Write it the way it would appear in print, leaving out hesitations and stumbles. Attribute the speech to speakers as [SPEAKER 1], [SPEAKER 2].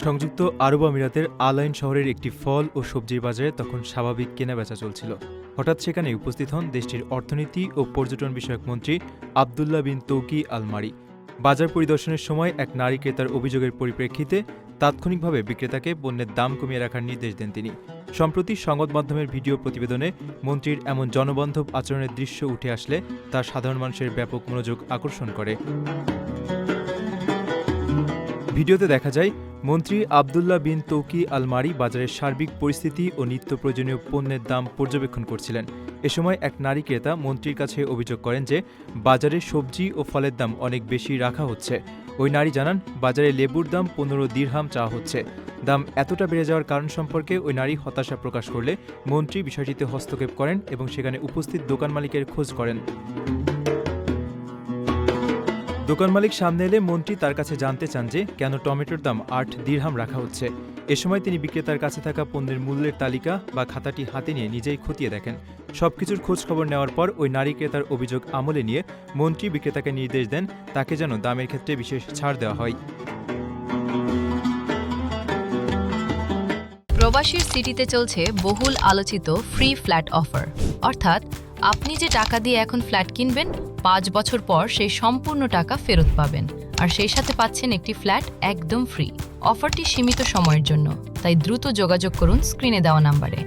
[SPEAKER 1] সংযুক্ত আরব আমিরাতের আল আইন শহরের একটি ফল ও সবজির বাজারে তখন স্বাভাবিক কেনাবেচা চলছিল। হঠাৎ সেখানে উপস্থিত হন দেশটির অর্থনীতি ও পর্যটন বিষয়ক মন্ত্রী আবদুল্লাহ বিন তৌকি আল মারি। বাজার পরিদর্শনের সময় এক নারী ক্রেতার অভিযোগের পরিপ্রেক্ষিতে তাৎক্ষণিকভাবে বিক্রেতাকে পণ্যের দাম কমিয়ে রাখার নির্দেশ দেন তিনি। সম্প্রতি সংবাদ মাধ্যমের ভিডিও প্রতিবেদনে মন্ত্রীর এমন জনবান্ধব আচরণের দৃশ্য উঠে আসলে তা সাধারণ মানুষের ব্যাপক মনোযোগ আকর্ষণ করে। ভিডিওতে দেখা যায় মন্ত্রী আবদুল্লাহ বিন তৌকি আল মারি বাজারের সার্বিক পরিস্থিতি ও নিত্য প্রয়োজনীয় পণ্যের দাম পর্যবেক্ষণ করছিলেন। এ সময় এক নারী ক্রেতা মন্ত্রীর কাছে অভিযোগ করেন যে বাজারে সবজি ও ফলের দাম অনেক বেশি রাখা হচ্ছে। ওই নারী জানান, বাজারে লেবুর দাম 15 দিরহাম চাওয়া হচ্ছে। দাম এতটা বেড়ে যাওয়ার কারণ সম্পর্কে ওই নারী হতাশা প্রকাশ করলে মন্ত্রী বিষয়টিতে হস্তক্ষেপ করেন এবং সেখানে উপস্থিত দোকান মালিকের খোঁজ করেন। দোকান মালিক সামনে এলে মন্ত্রী তার কাছে জানতে চান যে কেন টমেটোর দাম 8 দিরহাম রাখা হচ্ছে। এ সময় তিনি বিক্রেতার কাছে থাকা পণ্যের মূল্যের তালিকা বা খাতাটি হাতে নিয়ে নিজেই খতিয়ে দেখেন। সবকিছুর খোঁজ খবর নেওয়ার পর ওই নারী ক্রেতার অভিযোগ আমলে নিয়ে মন্ত্রী বিক্রেতাকে নির্দেশ দেন তাকে যেন দামের ক্ষেত্রে বিশেষ ছাড় দেওয়া হয়।
[SPEAKER 2] প্রবাসীর সিটিতে চলছে বহুল আলোচিত ফ্রি ফ্ল্যাট অফার, অর্থাৎ আপনি যে টাকা দিয়ে এখন ফ্ল্যাট কিনবেন 5 বছর পর সেই সম্পূর্ণ টাকা ফেরত পাবেন, আর সেই সাথে পাচ্ছেন একটি ফ্ল্যাট একদম ফ্রি। অফারটি সীমিত সময়ের জন্য, তাই দ্রুত যোগাযোগ করুন স্ক্রিনে দেওয়া নাম্বারে।